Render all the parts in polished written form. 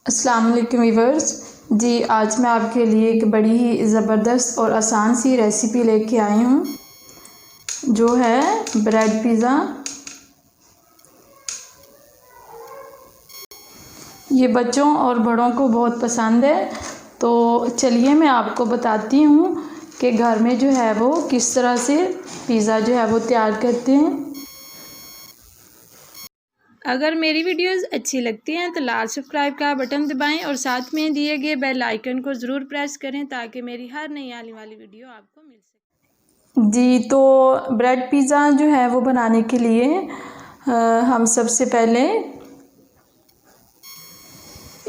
अस्सलाम वालेकुम वीवर्स जी। आज मैं आपके लिए एक बड़ी ही ज़बरदस्त और आसान सी रेसिपी लेके आई हूँ, जो है ब्रेड पिज़्ज़ा। ये बच्चों और बड़ों को बहुत पसंद है। तो चलिए मैं आपको बताती हूँ कि घर में जो है वो किस तरह से पिज़्ज़ा जो है वो तैयार करते हैं। अगर मेरी वीडियोस अच्छी लगती हैं तो लाल सब्सक्राइब का बटन दबाएं और साथ में दिए गए बेल आइकन को ज़रूर प्रेस करें ताकि मेरी हर नई आने वाली वीडियो आपको मिल सके जी। तो ब्रेड पिज़्ज़ा जो है वो बनाने के लिए हम सबसे पहले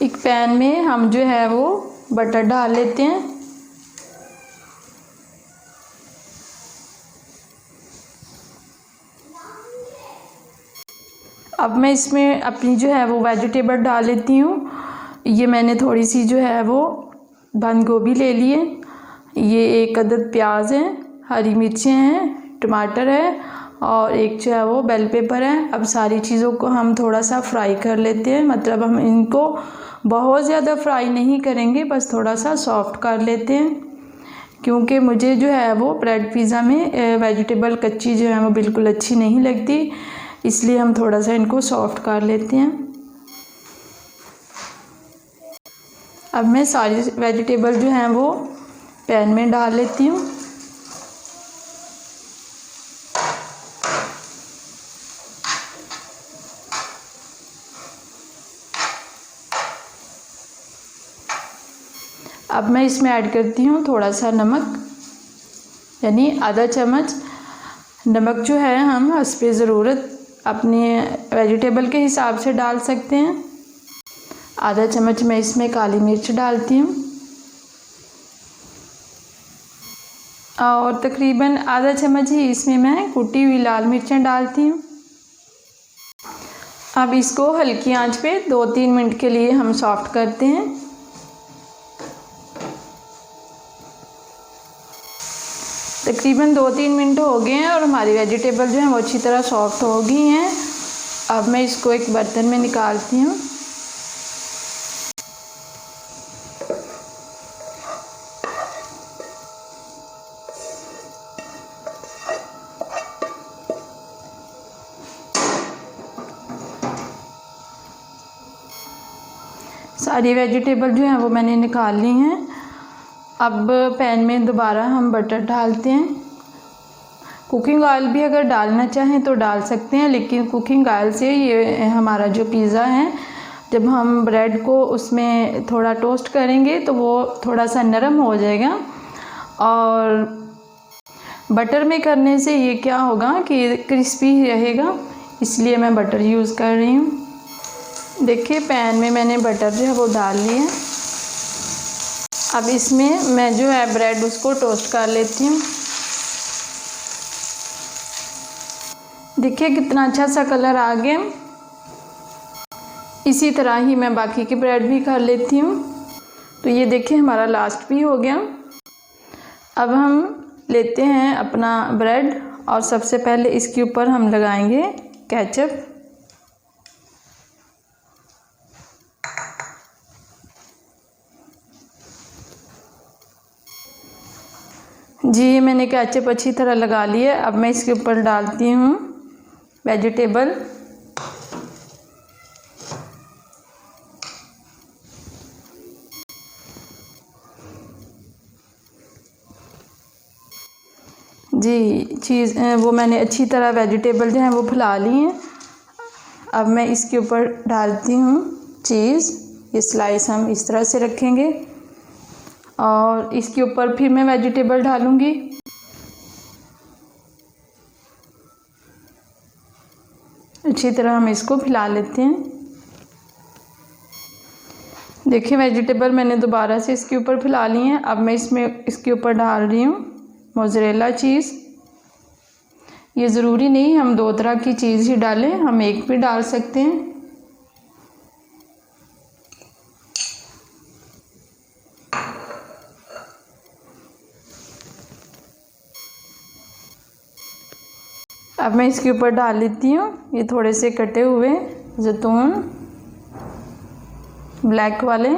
एक पैन में हम जो है वो बटर डाल लेते हैं। अब मैं इसमें अपनी जो है वो वेजिटेबल डाल लेती हूँ। ये मैंने थोड़ी सी जो है वो बंद गोभी ले ली है, ये एक अदद प्याज है, हरी मिर्चें हैं, टमाटर है और एक जो है वो बेल पेपर है। अब सारी चीज़ों को हम थोड़ा सा फ्राई कर लेते हैं, मतलब हम इनको बहुत ज़्यादा फ्राई नहीं करेंगे, बस थोड़ा सा सॉफ्ट कर लेते हैं, क्योंकि मुझे जो है वो ब्रेड पिज़्ज़ा में वेजिटेबल कच्ची जो है वो बिल्कुल अच्छी नहीं लगती, इसलिए हम थोड़ा सा इनको सॉफ्ट कर लेते हैं। अब मैं सारी वेजिटेबल जो हैं वो पैन में डाल लेती हूँ। अब मैं इसमें ऐड करती हूँ थोड़ा सा नमक, यानी आधा चम्मच नमक जो है हम हस्बे ज़रूरत अपने वेजिटेबल के हिसाब से डाल सकते हैं। आधा चम्मच मैं इसमें काली मिर्च डालती हूँ और तकरीबन आधा चम्मच ही इसमें मैं कुटी हुई लाल मिर्चें डालती हूँ। अब इसको हल्की आंच पे 2-3 मिनट के लिए हम सॉफ्ट करते हैं। तकरीबन 2-3 मिनट हो गए हैं और हमारी वेजिटेबल जो है वो अच्छी तरह सॉफ्ट हो गई हैं। अब मैं इसको एक बर्तन में निकालती हूँ। सारी वेजिटेबल जो है वो मैंने निकाल ली हैं। अब पैन में दोबारा हम बटर डालते हैं। कुकिंग ऑयल भी अगर डालना चाहें तो डाल सकते हैं, लेकिन कुकिंग ऑयल से ये हमारा जो पिज़्ज़ा है, जब हम ब्रेड को उसमें थोड़ा टोस्ट करेंगे तो वो थोड़ा सा नरम हो जाएगा, और बटर में करने से ये क्या होगा कि क्रिस्पी रहेगा, इसलिए मैं बटर यूज़ कर रही हूँ। देखिए पैन में मैंने बटर जो है वो डाल लिया। अब इसमें मैं जो है ब्रेड उसको टोस्ट कर लेती हूँ। देखिए कितना अच्छा सा कलर आ गया। इसी तरह ही मैं बाकी के ब्रेड भी कर लेती हूँ। तो ये देखिए हमारा लास्ट भी हो गया। अब हम लेते हैं अपना ब्रेड और सबसे पहले इसके ऊपर हम लगाएंगे केचप। जी मैंने केचप अच्छी तरह लगा लिया। अब मैं इसके ऊपर डालती हूँ वेजिटेबल। जी चीज़ वो मैंने अच्छी तरह वेजिटेबल जो है वो फैला ली हैं। अब मैं इसके ऊपर डालती हूँ चीज़। ये स्लाइस हम इस तरह से रखेंगे और इसके ऊपर फिर मैं वेजिटेबल डालूँगी। अच्छी तरह हम इसको फैला लेते हैं। देखिए वेजिटेबल मैंने दोबारा से इसके ऊपर फैला ली हैं। अब मैं इसके ऊपर डाल रही हूँ मोज़रेला चीज़। ये ज़रूरी नहीं हम 2 तरह की चीज़ ही डालें, हम एक भी डाल सकते हैं। अब मैं इसके ऊपर डाल लेती हूँ ये थोड़े से कटे हुए जैतून। ब्लैक वाले।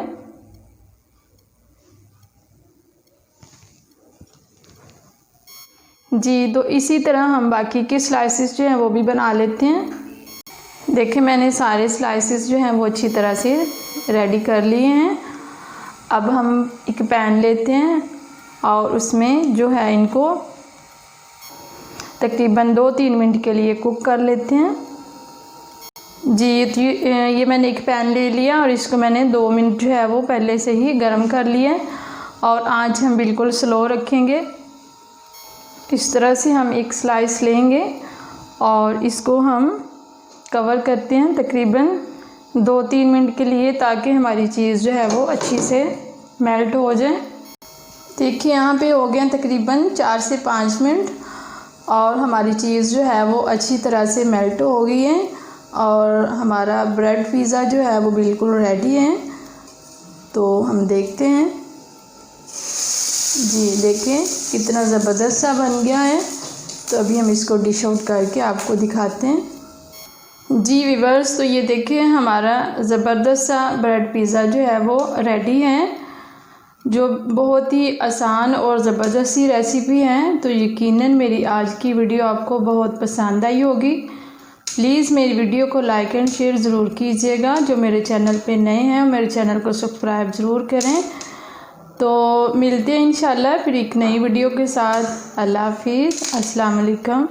जी, तो इसी तरह हम बाकी के स्लाइसेस जो हैं वो भी बना लेते हैं। देखिए मैंने सारे स्लाइसेस जो हैं वो अच्छी तरह से रेडी कर लिए हैं। अब हम एक पैन लेते हैं और उसमें जो है इनको तकरीबन 2-3 मिनट के लिए कुक कर लेते हैं। जी, ये मैंने एक पैन ले लिया और इसको मैंने 2 मिनट जो है वो पहले से ही गर्म कर लिया और आंच हम बिल्कुल स्लो रखेंगे। इस तरह से हम एक स्लाइस लेंगे और इसको हम कवर करते हैं तकरीबन 2-3 मिनट के लिए, ताकि हमारी चीज़ जो है वो अच्छी से मेल्ट हो जाए। देखिए यहाँ पे हो गए तकरीबन 4 से 5 मिनट और हमारी चीज़ जो है वो अच्छी तरह से मेल्ट हो गई है और हमारा ब्रेड पिज़्ज़ा जो है वो बिल्कुल रेडी है। तो हम देखते हैं। जी देखिए कितना ज़बरदस्त सा बन गया है। तो अभी हम इसको डिश आउट करके आपको दिखाते हैं। जी व्यूअर्स, तो ये देखिए हमारा ज़बरदस्त सा ब्रेड पिज़्ज़ा जो है वो रेडी है, जो बहुत ही आसान और ज़बरदस्त सी रेसिपी है। तो यकीनन मेरी आज की वीडियो आपको बहुत पसंद आई होगी। प्लीज़ मेरी वीडियो को लाइक एंड शेयर ज़रूर कीजिएगा। जो मेरे चैनल पे नए हैं मेरे चैनल को सब्सक्राइब ज़रूर करें। तो मिलते हैं इंशाल्लाह फिर एक नई वीडियो के साथ। अल्लाह हाफिज़, अस्सलाम वालेकुम।